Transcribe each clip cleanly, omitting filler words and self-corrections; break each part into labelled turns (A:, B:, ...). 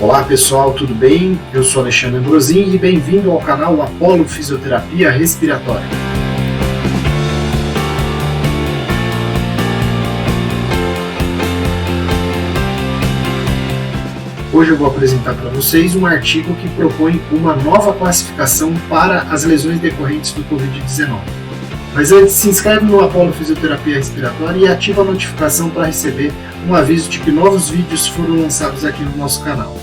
A: Olá pessoal, tudo bem? Eu sou Alexandre Ambrosin e bem-vindo ao canal Apollo Fisioterapia Respiratória. Hoje eu vou apresentar para vocês um artigo que propõe uma nova classificação para as lesões decorrentes do Covid-19. Mas antes, se inscreve no Apollo Fisioterapia Respiratória e ativa a notificação para receber um aviso de que novos vídeos foram lançados aqui no nosso canal.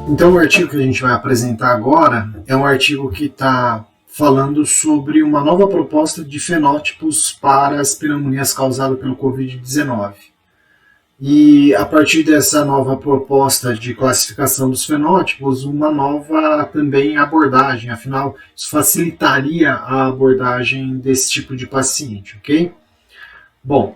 A: Então o artigo que a gente vai apresentar agora é um artigo que está falando sobre uma nova proposta de fenótipos para as pneumonias causadas pelo Covid-19. E a partir dessa nova proposta de classificação dos fenótipos, uma nova também abordagem, afinal isso facilitaria a abordagem desse tipo de paciente, ok? Bom,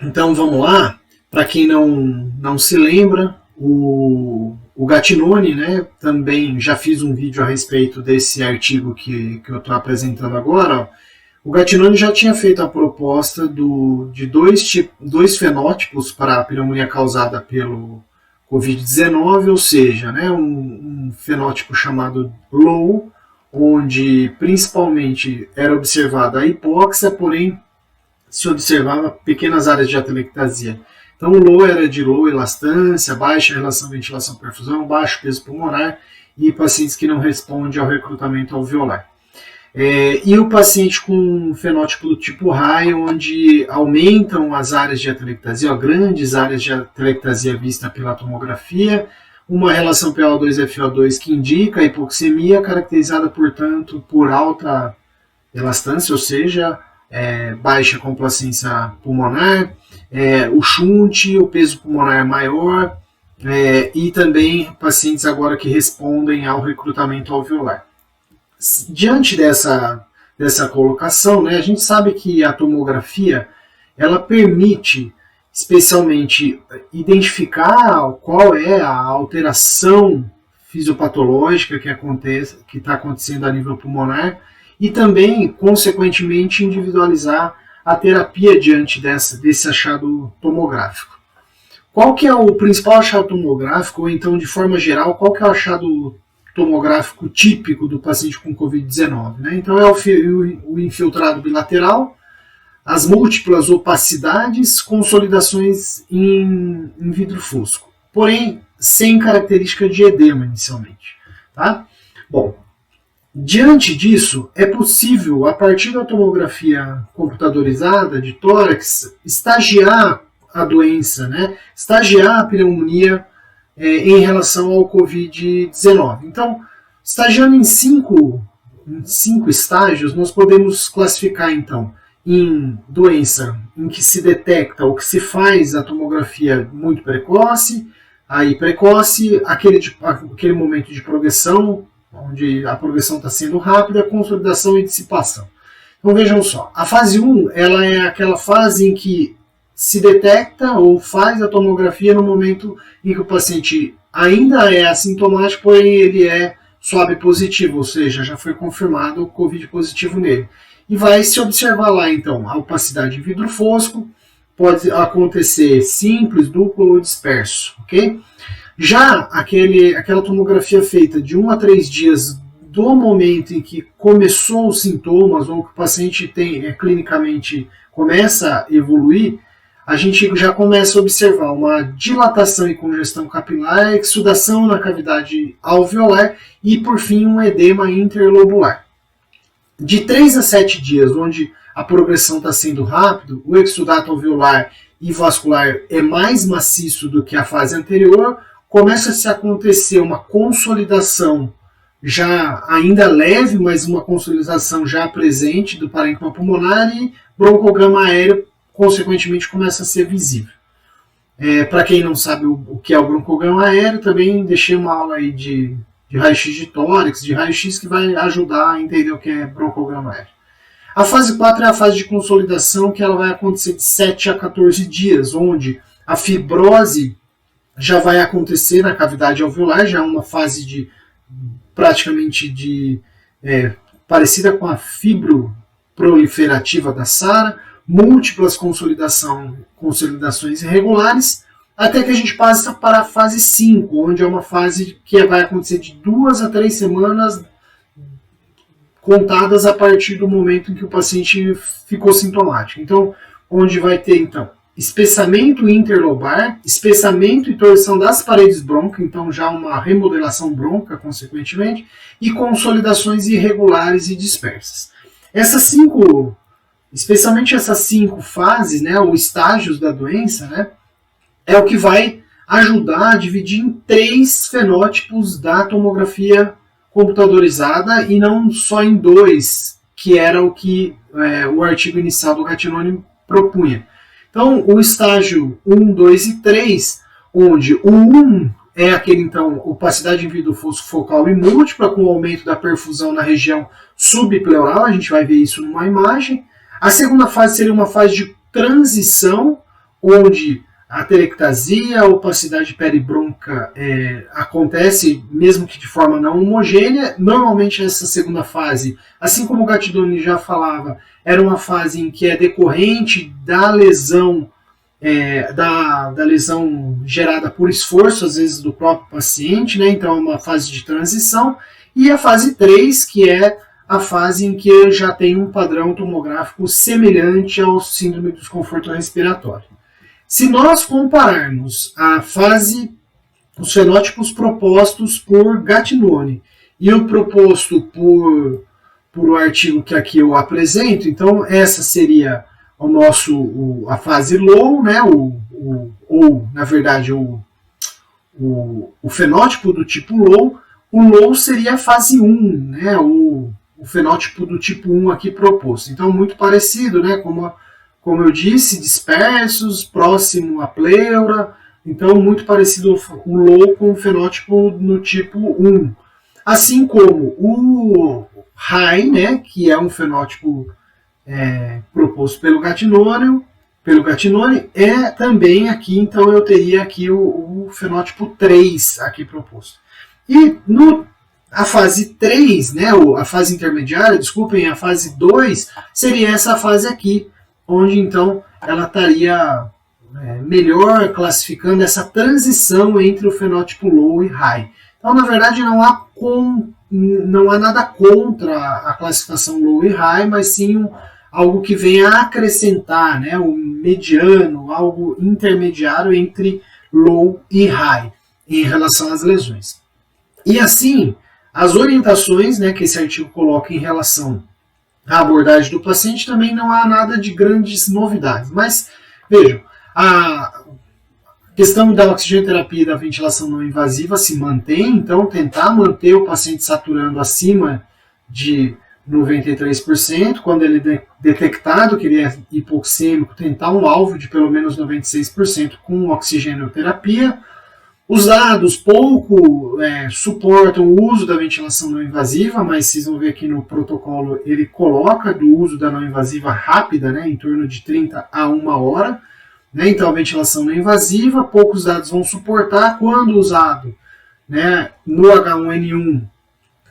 A: então vamos lá. Para quem não se lembra, o Gattinoni, né, também já fiz um vídeo a respeito desse artigo que eu estou apresentando agora. Ó. O Gattinoni já tinha feito a proposta de dois fenótipos para a pneumonia causada pelo Covid-19, ou seja, né, um fenótipo chamado low, onde principalmente era observada a hipóxia, porém se observava pequenas áreas de atelectasia. Então o low era de low elastância, baixa relação ventilação-perfusão, baixo peso pulmonar e pacientes que não respondem ao recrutamento alveolar. E o paciente com fenótipo do tipo high, onde aumentam as áreas de atelectasia, grandes áreas de atelectasia vista pela tomografia, uma relação PaO2-FiO2 que indica a hipoxemia, caracterizada, portanto, por alta elastância, ou seja, baixa complacência pulmonar, o shunt, o peso pulmonar maior, e também pacientes agora que respondem ao recrutamento alveolar. Diante dessa colocação, né, a gente sabe que a tomografia ela permite especialmente identificar qual é a alteração fisiopatológica que está acontecendo a nível pulmonar e também, consequentemente, individualizar a terapia diante desse achado tomográfico. Qual que é o principal achado tomográfico, ou então, de forma geral, qual que é o achado tomográfico típico do paciente com Covid-19? Né? Então, é o infiltrado bilateral, as múltiplas opacidades, consolidações em vidro fosco, porém, sem característica de edema inicialmente. Tá? Bom, diante disso, é possível, a partir da tomografia computadorizada de tórax, estagiar a doença, né? Estagiar a pneumonia em relação ao Covid-19. Então, estagiando em cinco estágios, nós podemos classificar, então, em doença em que se detecta ou que se faz a tomografia muito precoce, aí precoce, aquele momento de progressão, onde a progressão está sendo rápida, consolidação e dissipação. Então vejam só, a fase 1 ela é aquela fase em que se detecta ou faz a tomografia no momento em que o paciente ainda é assintomático, porém ele é SWAB positivo, ou seja, já foi confirmado o COVID positivo nele. E vai se observar lá então a opacidade em vidro fosco, pode acontecer simples, duplo ou disperso, ok? Já aquela tomografia feita de 1 a 3 dias do momento em que começou os sintomas ou que o paciente clinicamente começa a evoluir, a gente já começa a observar uma dilatação e congestão capilar, exsudação na cavidade alveolar e, por fim, um edema interlobular. De 3 a 7 dias, onde a progressão está sendo rápida, o exudato alveolar e vascular é mais maciço do que a fase anterior, começa a se acontecer uma consolidação já ainda leve, mas uma consolidação já presente do parênquima pulmonar e broncograma aéreo, consequentemente, começa a ser visível. Para quem não sabe o que é o broncograma aéreo, também deixei uma aula aí de raio-x de tórax, de raio-x que vai ajudar a entender o que é broncograma aéreo. A fase 4 é a fase de consolidação, que ela vai acontecer de 7 a 14 dias, onde a fibrose já vai acontecer na cavidade alveolar, já é uma fase praticamente parecida com a fibro proliferativa da SARA, múltiplas consolidações irregulares, até que a gente passa para a fase 5, onde é uma fase que vai acontecer de 2 a 3 semanas contadas a partir do momento em que o paciente ficou sintomático. Então, onde vai ter, então, espessamento interlobar, espessamento e torção das paredes brônquicas, então já uma remodelação brônquica, consequentemente, e consolidações irregulares e dispersas. Especialmente essas 5 fases, né, ou estágios da doença, né, é o que vai ajudar a dividir em 3 fenótipos da tomografia computadorizada e não só em 2, que era o que o artigo inicial do Gattinoni propunha. Então, o estágio 1, 2 e 3, onde o 1 é aquele, então, opacidade indivíduo focal e múltipla, com o aumento da perfusão na região subpleural, a gente vai ver isso numa imagem. A segunda fase seria uma fase de transição, onde a atelectasia, a opacidade peribrônquica acontece, mesmo que de forma não homogênea. Normalmente essa segunda fase, assim como o Gattinoni já falava, era uma fase em que é decorrente da lesão, da lesão gerada por esforço, às vezes do próprio paciente, né? Então é uma fase de transição. E a fase 3, que é a fase em que já tem um padrão tomográfico semelhante ao síndrome do desconforto respiratório. Se nós compararmos os fenótipos propostos por Gattinoni e o proposto por o artigo que aqui eu apresento, então essa seria a fase low, né, ou na verdade o fenótipo do tipo low. O low seria a fase 1, né, o fenótipo do tipo 1 aqui proposto. Então muito parecido, né, como eu disse, dispersos, próximo à pleura, então muito parecido o low com o fenótipo no tipo 1. Assim como o high, né, que é um fenótipo proposto pelo Gattinoni, é também aqui, então eu teria aqui o fenótipo 3 aqui proposto. E a fase 3, né, a fase intermediária, desculpem, a fase 2, seria essa fase aqui, onde então ela estaria melhor classificando essa transição entre o fenótipo low e high. Então, na verdade, não há nada contra a classificação low e high, mas sim algo que venha a acrescentar, né, um mediano, algo intermediário entre low e high em relação às lesões. E assim, as orientações, né, que esse artigo coloca em relação a abordagem do paciente, também não há nada de grandes novidades. Mas, vejam, a questão da oxigenoterapia e da ventilação não invasiva se mantém, então tentar manter o paciente saturando acima de 93%, quando ele é detectado que ele é hipoxêmico, tentar um alvo de pelo menos 96% com oxigenoterapia. Os dados pouco suportam o uso da ventilação não invasiva, mas vocês vão ver aqui no protocolo, ele coloca do uso da não invasiva rápida, né, em torno de 30 a 1 hora. Né, então a ventilação não invasiva, poucos dados vão suportar. Quando usado, né, no H1N1,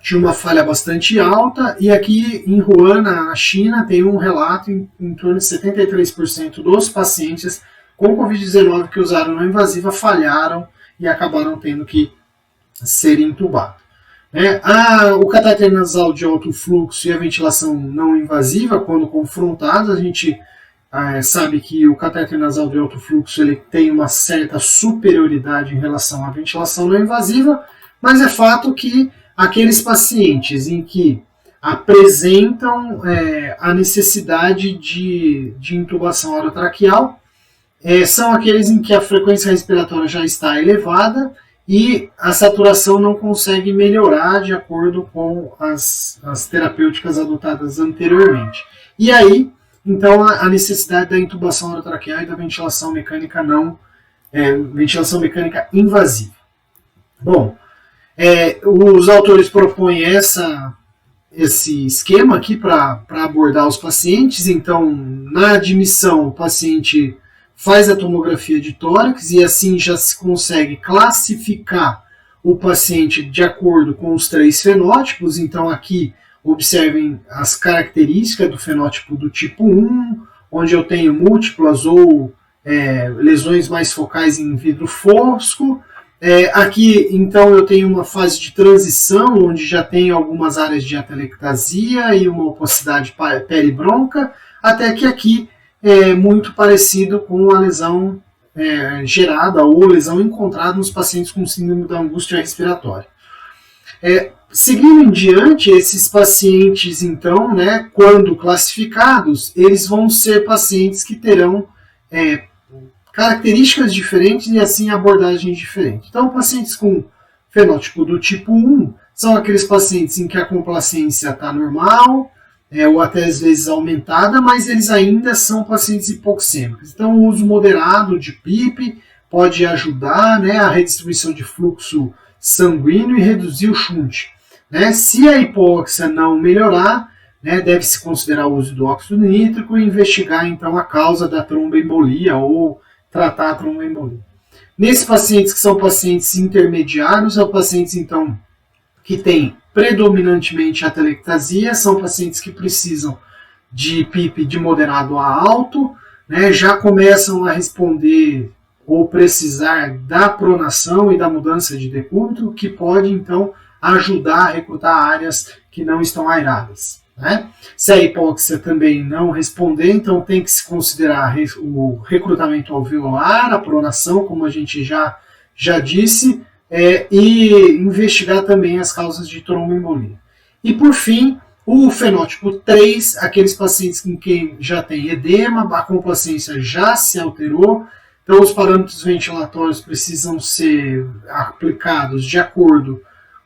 A: tinha uma falha bastante alta, e aqui em Wuhan, na China, tem um relato em torno de 73% dos pacientes com Covid-19 que usaram não invasiva falharam e acabaram tendo que ser intubados. O catéter nasal de alto fluxo e a ventilação não invasiva, quando confrontados, a gente sabe que o catéter nasal de alto fluxo ele tem uma certa superioridade em relação à ventilação não invasiva, mas é fato que aqueles pacientes em que apresentam a necessidade de intubação orotraqueal são aqueles em que a frequência respiratória já está elevada e a saturação não consegue melhorar de acordo com as terapêuticas adotadas anteriormente. E aí, então, a necessidade da intubação orotraqueal e da ventilação mecânica ventilação mecânica invasiva. Bom, os autores propõem esse esquema aqui para abordar os pacientes. Então, na admissão, o paciente faz a tomografia de tórax e assim já se consegue classificar o paciente de acordo com os 3 fenótipos. Então aqui observem as características do fenótipo do tipo 1, onde eu tenho múltiplas ou lesões mais focais em vidro fosco. Aqui, então, eu tenho uma fase de transição, onde já tem algumas áreas de atelectasia e uma opacidade peribronca, até que aqui é muito parecido com a lesão gerada ou lesão encontrada nos pacientes com síndrome da angústia respiratória. Seguindo em diante, esses pacientes, então, né, quando classificados, eles vão ser pacientes que terão características diferentes e assim abordagens diferentes. Então, pacientes com fenótipo do tipo 1 são aqueles pacientes em que a complacência está normal, ou até às vezes aumentada, mas eles ainda são pacientes hipoxêmicos. Então, o uso moderado de PIP pode ajudar, né, a redistribuição de fluxo sanguíneo e reduzir o shunt. Né? Se a hipóxia não melhorar, né, deve-se considerar o uso do óxido nítrico e investigar então a causa da tromboembolia ou tratar a tromboembolia. Nesses pacientes que são pacientes intermediários, são pacientes então que têm predominantemente atelectasia, são pacientes que precisam de PIP de moderado a alto, né, já começam a responder ou precisar da pronação e da mudança de decúbito, que pode então ajudar a recrutar áreas que não estão aeradas. Né? Se a hipóxia também não responder, então tem que se considerar o recrutamento alveolar, a pronação, como a gente já disse, e investigar também as causas de tromboembolia. E por fim, o fenótipo 3, aqueles pacientes com quem já tem edema, a complacência já se alterou, então os parâmetros ventilatórios precisam ser aplicados de acordo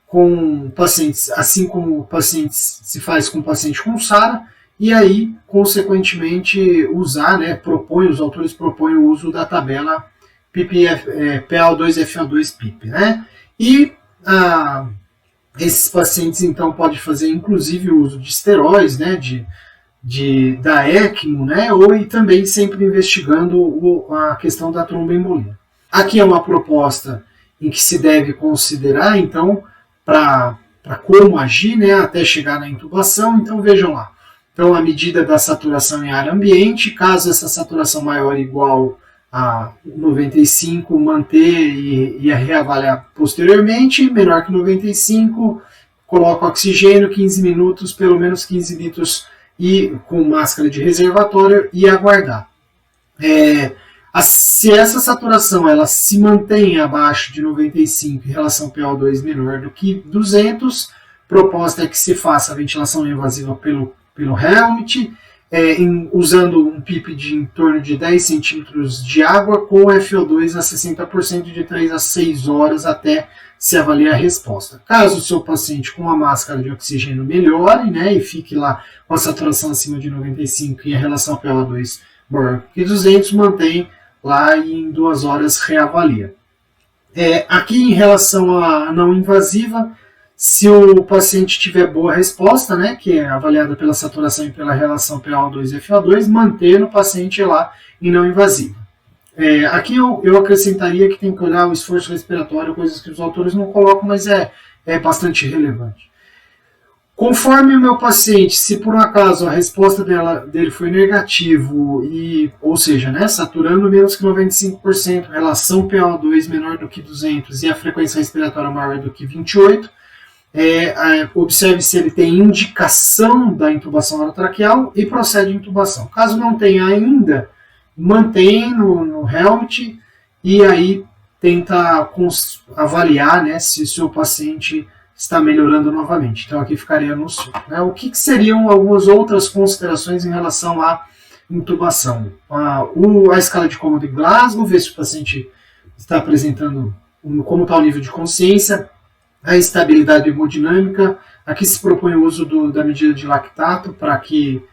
A: com pacientes, assim como pacientes se faz com paciente com SARA, e aí, consequentemente, usar, né, os autores propõem o uso da tabela PaO2-FO2-PIP, né? E esses pacientes, então, podem fazer, inclusive, o uso de esteróides, né, da ECMO, né, e também sempre investigando a questão da tromboembolia. Aqui é uma proposta em que se deve considerar, então, para como agir, né, até chegar na intubação. Então vejam lá. Então a medida da saturação em ar ambiente, caso essa saturação maior ou igual a 95, manter e reavaliar posteriormente, menor que 95, coloca oxigênio, 15 minutos, pelo menos 15 litros, e com máscara de reservatório e aguardar. Se essa saturação ela se mantém abaixo de 95 em relação ao PO2 menor do que 200, proposta é que se faça a ventilação invasiva pelo helmet, usando um PIP de em torno de 10 centímetros de água com FO2 a 60% de 3 a 6 horas até se avaliar a resposta. Caso o seu paciente com a máscara de oxigênio melhore, né, e fique lá com a saturação acima de 95 e a relação PO2 maior que 200, mantém lá e em 2 horas reavalia. Aqui em relação à não invasiva, se o paciente tiver boa resposta, né, que é avaliada pela saturação e pela relação PaO2 e FO2, manter o paciente lá em não invasiva. Aqui eu acrescentaria que tem que olhar o esforço respiratório, coisas que os autores não colocam, mas é bastante relevante. Conforme o meu paciente, se por um acaso a resposta dele foi negativo, ou seja, né, saturando menos que 95%, relação PaO2 menor do que 200 e a frequência respiratória maior do que 28, observe se ele tem indicação da intubação orotraqueal e procede a intubação. Caso não tenha ainda, mantém no helmet e aí tenta avaliar, né, se o seu paciente está melhorando novamente. Então aqui ficaria no sul. Né? O que seriam algumas outras considerações em relação à intubação? A escala de Common de Glasgow, ver se o paciente está apresentando como está o nível de consciência, a estabilidade hemodinâmica. Aqui se propõe o uso da medida de lactato para que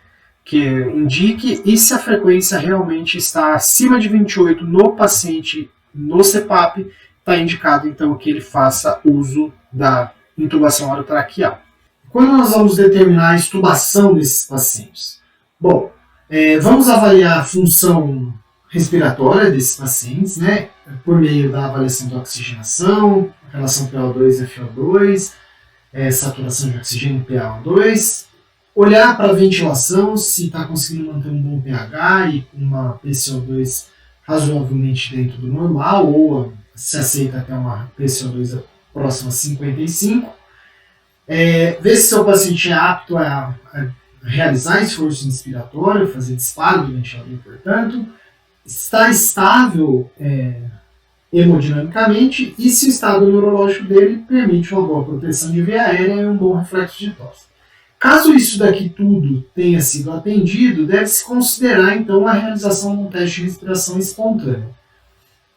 A: indique, e se a frequência realmente está acima de 28 no paciente no CPAP, está indicado então que ele faça uso da intubação orotraqueal. Quando nós vamos determinar a extubação desses pacientes? Bom, vamos avaliar a função respiratória desses pacientes, né, por meio da avaliação da oxigenação, relação PaO2 e FO2, saturação de oxigênio e PaO2, olhar para a ventilação, se está conseguindo manter um bom pH e uma PCO2 razoavelmente dentro do normal, ou se aceita até uma PCO2 próxima a 55. Ver se seu paciente é apto a realizar esforço inspiratório, fazer disparo do ventilador, portanto, está estável hemodinamicamente e se o estado neurológico dele permite uma boa proteção de via aérea e um bom reflexo de tosse. Caso isso daqui tudo tenha sido atendido, deve-se considerar então a realização de um teste de respiração espontânea.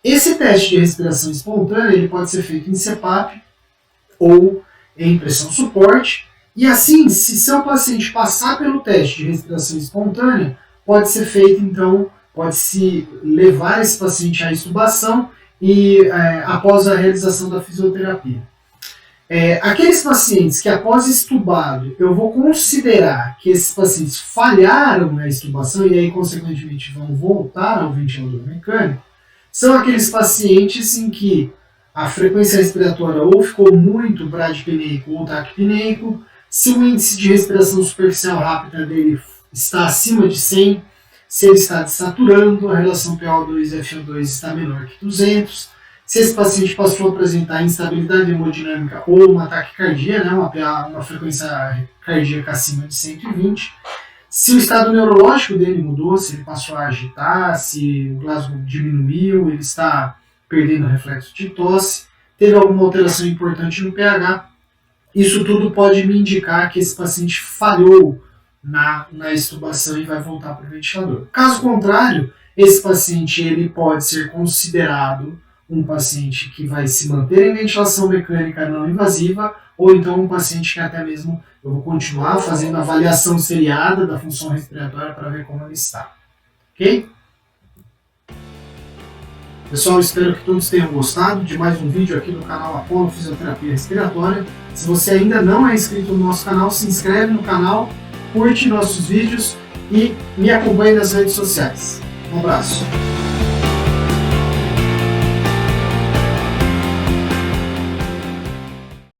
A: Esse teste de respiração espontânea ele pode ser feito em CPAP ou em pressão suporte, e assim, se seu paciente passar pelo teste de respiração espontânea, pode ser feito então, pode-se levar esse paciente à extubação e após a realização da fisioterapia. Aqueles pacientes que após extubado, eu vou considerar que esses pacientes falharam na extubação e aí consequentemente vão voltar ao ventilador mecânico, são aqueles pacientes em que a frequência respiratória ou ficou muito bradipneico ou taquipneico, se o índice de respiração superficial rápida dele está acima de 100, se ele está desaturando, a relação PO2 e FO2 está menor que 200, se esse paciente passou a apresentar instabilidade hemodinâmica ou uma taquicardia, né, uma frequência cardíaca acima de 120, se o estado neurológico dele mudou, se ele passou a agitar, se o Glasgow diminuiu, ele está perdendo o reflexo de tosse, teve alguma alteração importante no pH, isso tudo pode me indicar que esse paciente falhou na extubação e vai voltar para o ventilador. Caso contrário, esse paciente ele pode ser considerado um paciente que vai se manter em ventilação mecânica não invasiva, ou então um paciente que até mesmo eu vou continuar fazendo a avaliação seriada da função respiratória para ver como ele está. Ok? Pessoal, espero que todos tenham gostado de mais um vídeo aqui no canal Apollo Fisioterapia Respiratória. Se você ainda não é inscrito no nosso canal, se inscreve no canal, curte nossos vídeos e me acompanhe nas redes sociais. Um abraço!